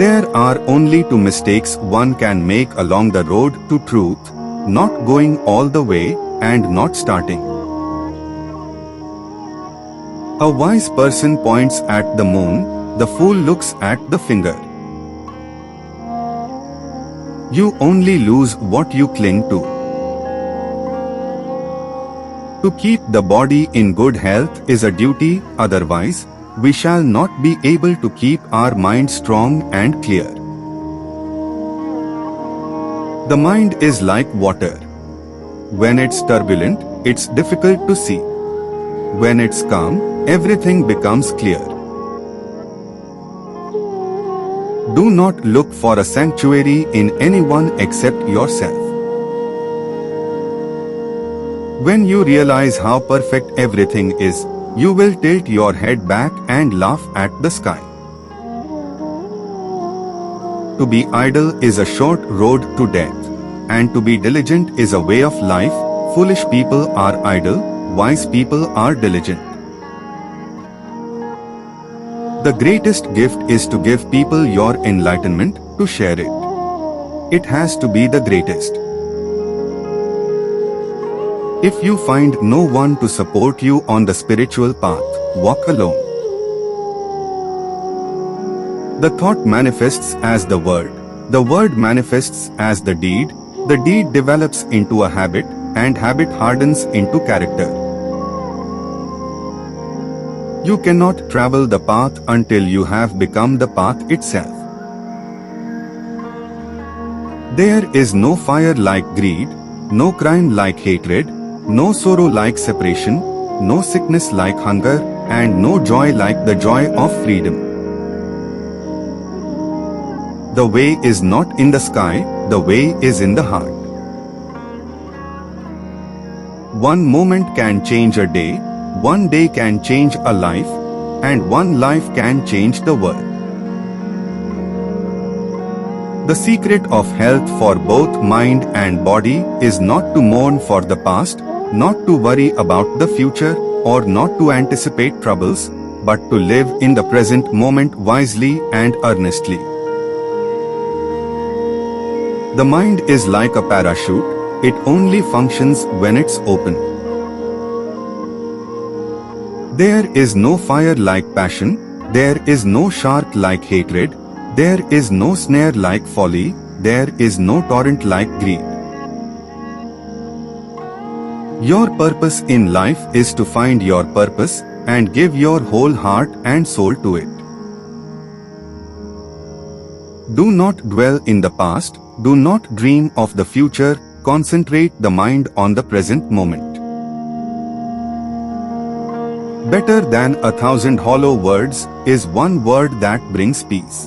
There are only two mistakes one can make along the road to truth: not going all the way and not starting. A wise person points at the moon, the fool looks at the finger. You only lose what you cling to. To keep the body in good health is a duty, otherwise, we shall not be able to keep our mind strong and clear. The mind is like water. When it's turbulent, it's difficult to see. When it's calm, everything becomes clear. Do not look for a sanctuary in anyone except yourself. When you realize how perfect everything is, you will tilt your head back and laugh at the sky. To be idle is a short road to death, and to be diligent is a way of life. Foolish people are idle, wise people are diligent. The greatest gift is to give people your enlightenment, to share it. It has to be the greatest. If you find no one to support you on the spiritual path, walk alone. The thought manifests as the word manifests as the deed develops into a habit, and habit hardens into character. You cannot travel the path until you have become the path itself. There is no fire like greed, no crime like hatred, no sorrow like separation, no sickness like hunger, and no joy like the joy of freedom. The way is not in the sky, the way is in the heart. One moment can change a day, one day can change a life, and one life can change the world. The secret of health for both mind and body is not to mourn for the past, not to worry about the future, or not to anticipate troubles, but to live in the present moment wisely and earnestly. The mind is like a parachute, it only functions when it's open. There is no fire like passion, there is no shark like hatred, there is no snare like folly, there is no torrent like greed. Your purpose in life is to find your purpose and give your whole heart and soul to it. Do not dwell in the past, do not dream of the future, concentrate the mind on the present moment. Better than 1,000 hollow words is one word that brings peace.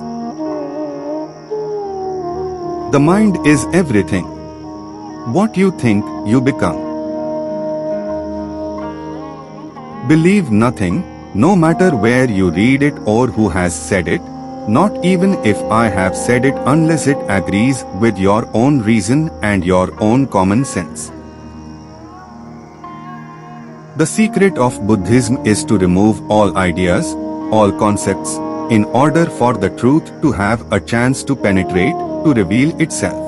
The mind is everything. What you think, you become. Believe nothing, no matter where you read it or who has said it, not even if I have said it, unless it agrees with your own reason and your own common sense. The secret of Buddhism is to remove all ideas, all concepts, in order for the truth to have a chance to penetrate, to reveal itself.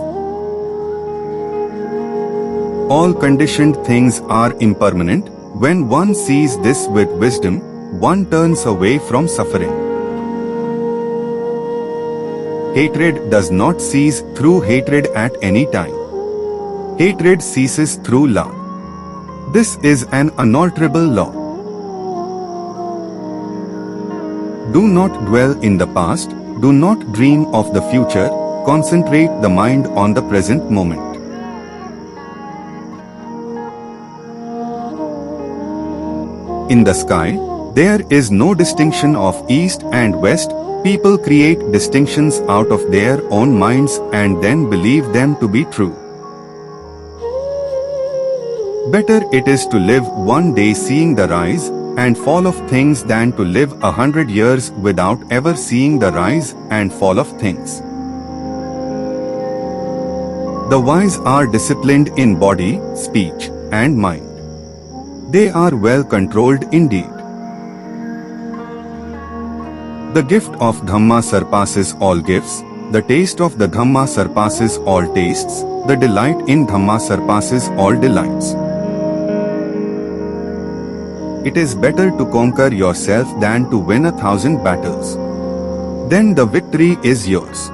All conditioned things are impermanent. When one sees this with wisdom, one turns away from suffering. Hatred does not cease through hatred at any time. Hatred ceases through love. This is an unalterable law. Do not dwell in the past, do not dream of the future, concentrate the mind on the present moment. In the sky, there is no distinction of east and west. People create distinctions out of their own minds and then believe them to be true. Better it is to live one day seeing the rise and fall of things than to live 100 years without ever seeing the rise and fall of things. The wise are disciplined in body, speech, and mind. They are well controlled indeed. The gift of Dhamma surpasses all gifts, the taste of the Dhamma surpasses all tastes, the delight in Dhamma surpasses all delights. It is better to conquer yourself than to win 1,000 battles. Then the victory is yours.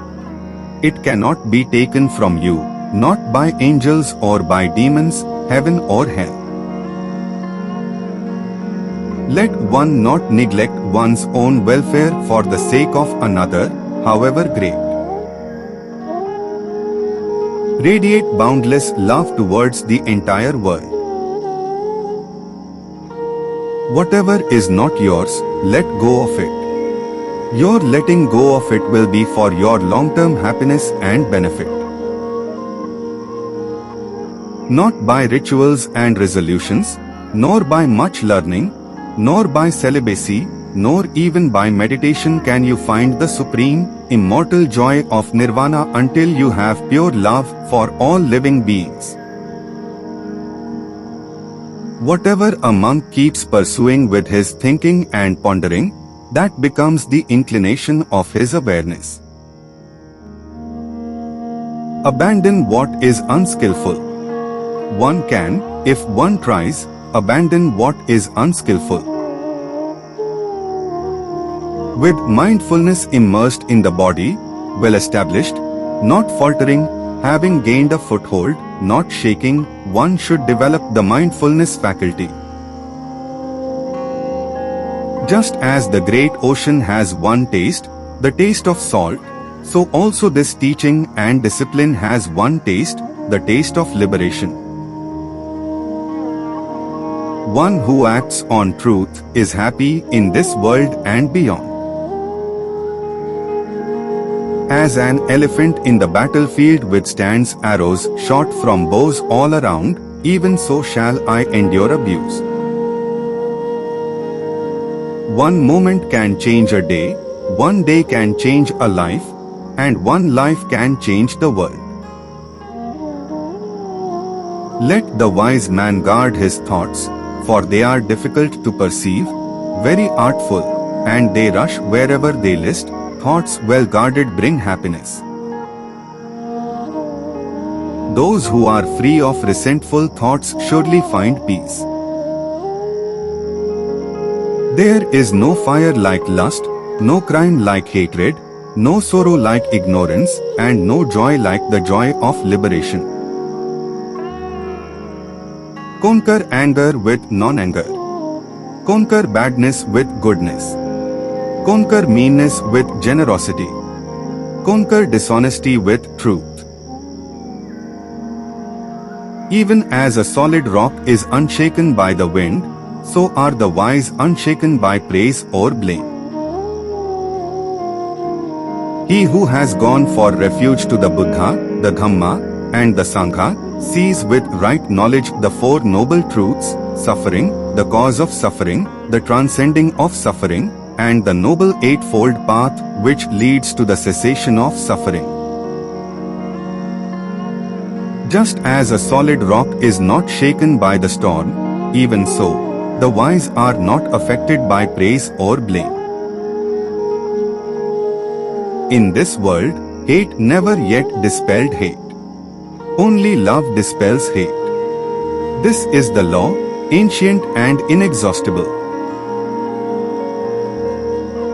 It cannot be taken from you, not by angels or by demons, heaven or hell. Let one not neglect one's own welfare for the sake of another, however great. Radiate boundless love towards the entire world. Whatever is not yours, let go of it. Your letting go of it will be for your long-term happiness and benefit. Not by rituals and resolutions, nor by much learning, nor by celibacy, nor even by meditation can you find the supreme, immortal joy of nirvana until you have pure love for all living beings. Whatever a monk keeps pursuing with his thinking and pondering, that becomes the inclination of his awareness. Abandon what is unskillful. One can, if one tries, abandon what is unskillful. With mindfulness immersed in the body, well established, not faltering, having gained a foothold, not shaking, one should develop the mindfulness faculty. Just as the great ocean has one taste, the taste of salt, so also this teaching and discipline has one taste, the taste of liberation. One who acts on truth is happy in this world and beyond. As an elephant in the battlefield withstands arrows shot from bows all around, even so shall I endure abuse. One moment can change a day, one day can change a life, and one life can change the world. Let the wise man guard his thoughts, for they are difficult to perceive, very artful, and they rush wherever they list. Thoughts well guarded bring happiness. Those who are free of resentful thoughts surely find peace. There is no fire like lust, no crime like hatred, no sorrow like ignorance, and no joy like the joy of liberation. Conquer anger with non-anger. Conquer badness with goodness. Conquer meanness with generosity. Conquer dishonesty with truth. Even as a solid rock is unshaken by the wind, so are the wise unshaken by praise or blame. He who has gone for refuge to the Buddha, the Dhamma, and the Sangha, sees with right knowledge the four noble truths, suffering, the cause of suffering, the transcending of suffering, and the noble eightfold path which leads to the cessation of suffering. Just as a solid rock is not shaken by the storm, even so, the wise are not affected by praise or blame. In this world, hate never yet dispelled hate. Only love dispels hate. This is the law, ancient and inexhaustible.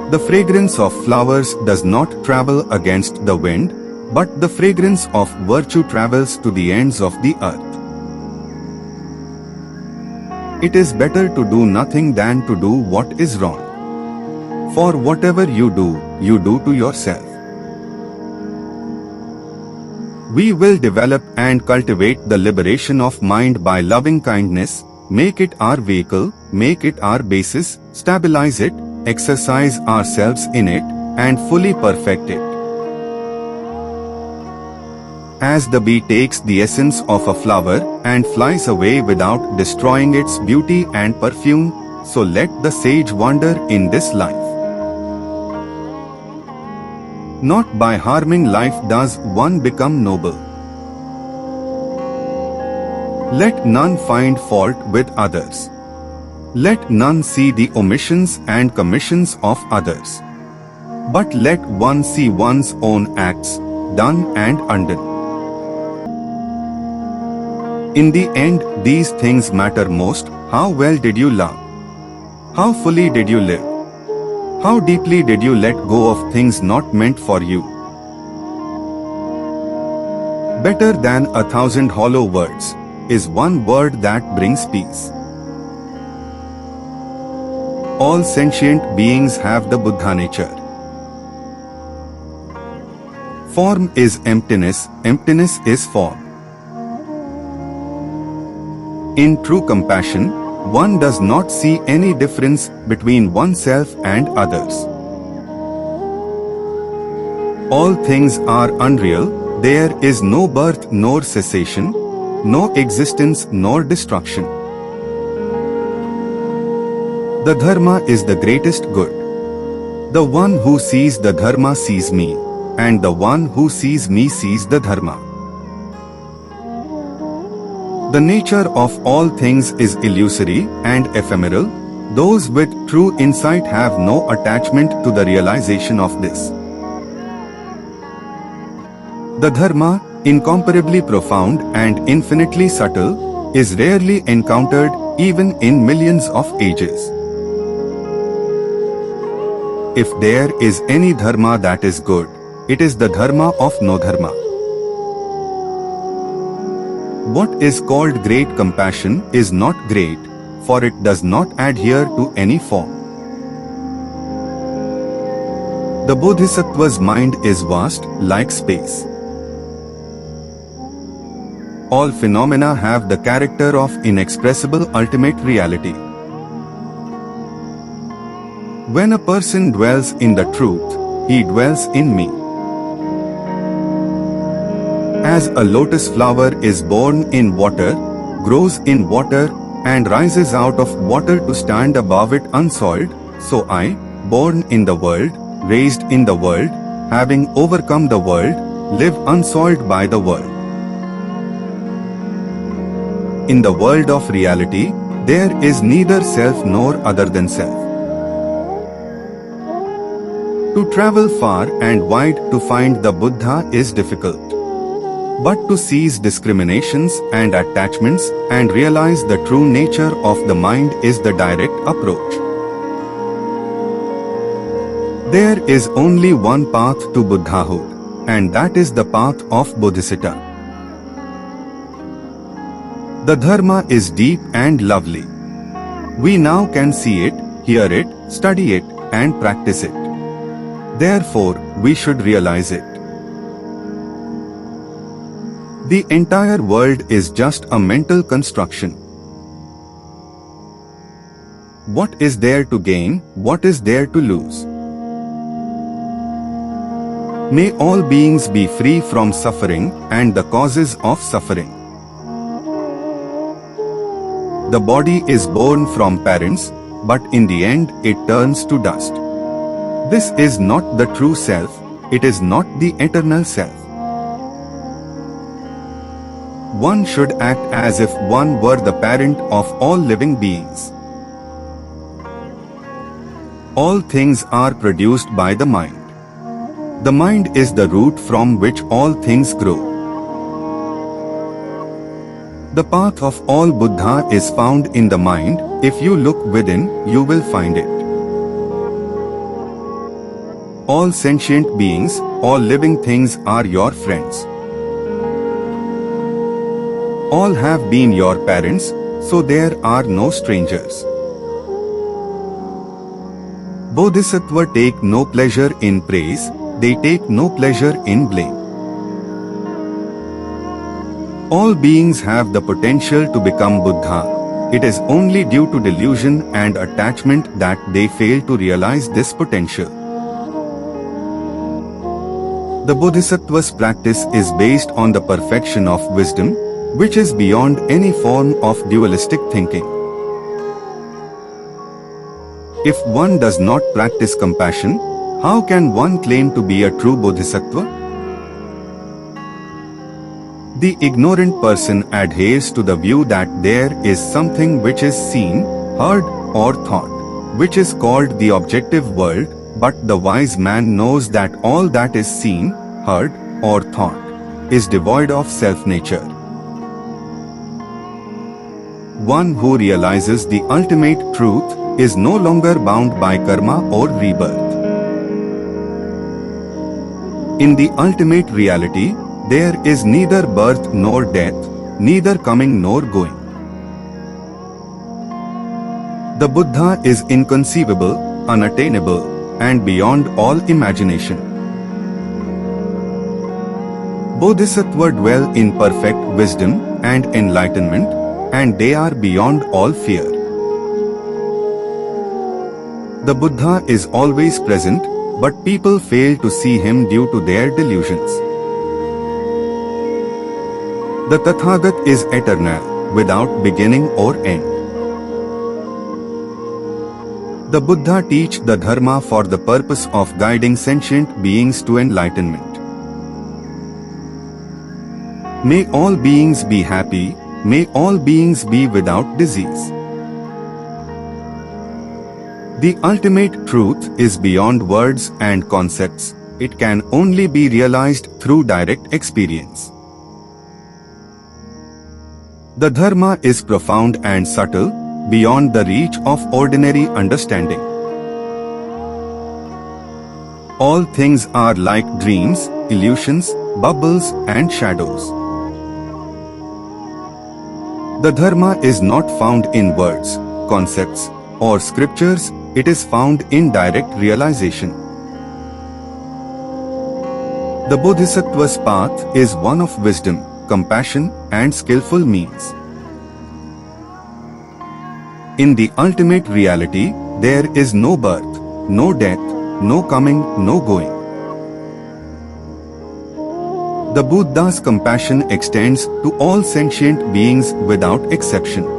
The fragrance of flowers does not travel against the wind, but the fragrance of virtue travels to the ends of the earth. It is better to do nothing than to do what is wrong. For whatever you do to yourself. We will develop and cultivate the liberation of mind by loving kindness, make it our vehicle, make it our basis, stabilize it, exercise ourselves in it, and fully perfect it. As the bee takes the essence of a flower and flies away without destroying its beauty and perfume, so let the sage wander in this life. Not by harming life does one become noble. Let none find fault with others. Let none see the omissions and commissions of others. But let one see one's own acts, done and undone. In the end, these things matter most. How well did you love? How fully did you live? How deeply did you let go of things not meant for you? Better than 1,000 hollow words is one word that brings peace. All sentient beings have the Buddha nature. Form is emptiness, emptiness is form. In true compassion, one does not see any difference between oneself and others. All things are unreal, there is no birth nor cessation, no existence nor destruction. The Dharma is the greatest good. The one who sees the Dharma sees me, and the one who sees me sees the Dharma. The nature of all things is illusory and ephemeral. Those with true insight have no attachment to the realization of this. The Dharma, incomparably profound and infinitely subtle, is rarely encountered even in millions of ages. If there is any Dharma that is good, it is the Dharma of no Dharma. What is called great compassion is not great, for it does not adhere to any form. The Bodhisattva's mind is vast, like space. All phenomena have the character of inexpressible ultimate reality. When a person dwells in the truth, he dwells in me. As a lotus flower is born in water, grows in water, and rises out of water to stand above it unsoiled, so I, born in the world, raised in the world, having overcome the world, live unsoiled by the world. In the world of reality, there is neither self nor other than self. To travel far and wide to find the Buddha is difficult. But to cease discriminations and attachments and realize the true nature of the mind is the direct approach. There is only one path to Buddhahood, and that is the path of Bodhisattva. The Dharma is deep and lovely. We now can see it, hear it, study it, and practice it. Therefore, we should realize it. The entire world is just a mental construction. What is there to gain? What is there to lose? May all beings be free from suffering and the causes of suffering. The body is born from parents, but in the end it turns to dust. This is not the true self, it is not the eternal self. One should act as if one were the parent of all living beings. All things are produced by the mind. The mind is the root from which all things grow. The path of all Buddha is found in the mind. If you look within, you will find it. All sentient beings, all living things are your friends. All have been your parents, so there are no strangers. Bodhisattvas take no pleasure in praise, they take no pleasure in blame. All beings have the potential to become Buddha. It is only due to delusion and attachment that they fail to realize this potential. The Bodhisattva's practice is based on the perfection of wisdom, which is beyond any form of dualistic thinking. If one does not practice compassion, how can one claim to be a true Bodhisattva? The ignorant person adheres to the view that there is something which is seen, heard, or thought, which is called the objective world, But the wise man knows that all that is seen, heard, or thought is devoid of self-nature. One who realizes the ultimate truth is no longer bound by karma or rebirth. In the ultimate reality, there is neither birth nor death, neither coming nor going. The Buddha is inconceivable, unattainable, and beyond all imagination. Bodhisattvas dwell in perfect wisdom and enlightenment, and they are beyond all fear. The Buddha is always present, but people fail to see him due to their delusions. The Tathagat is eternal, without beginning or end. The Buddha teach the Dharma for the purpose of guiding sentient beings to enlightenment. May all beings be happy, may all beings be without disease. The ultimate truth is beyond words and concepts, it can only be realized through direct experience. The Dharma is profound and subtle, beyond the reach of ordinary understanding. All things are like dreams, illusions, bubbles, and shadows. The Dharma is not found in words, concepts, or scriptures, it is found in direct realization. The Bodhisattva's path is one of wisdom, compassion, and skillful means. In the ultimate reality, there is no birth, no death, no coming, no going. The Buddha's compassion extends to all sentient beings without exception.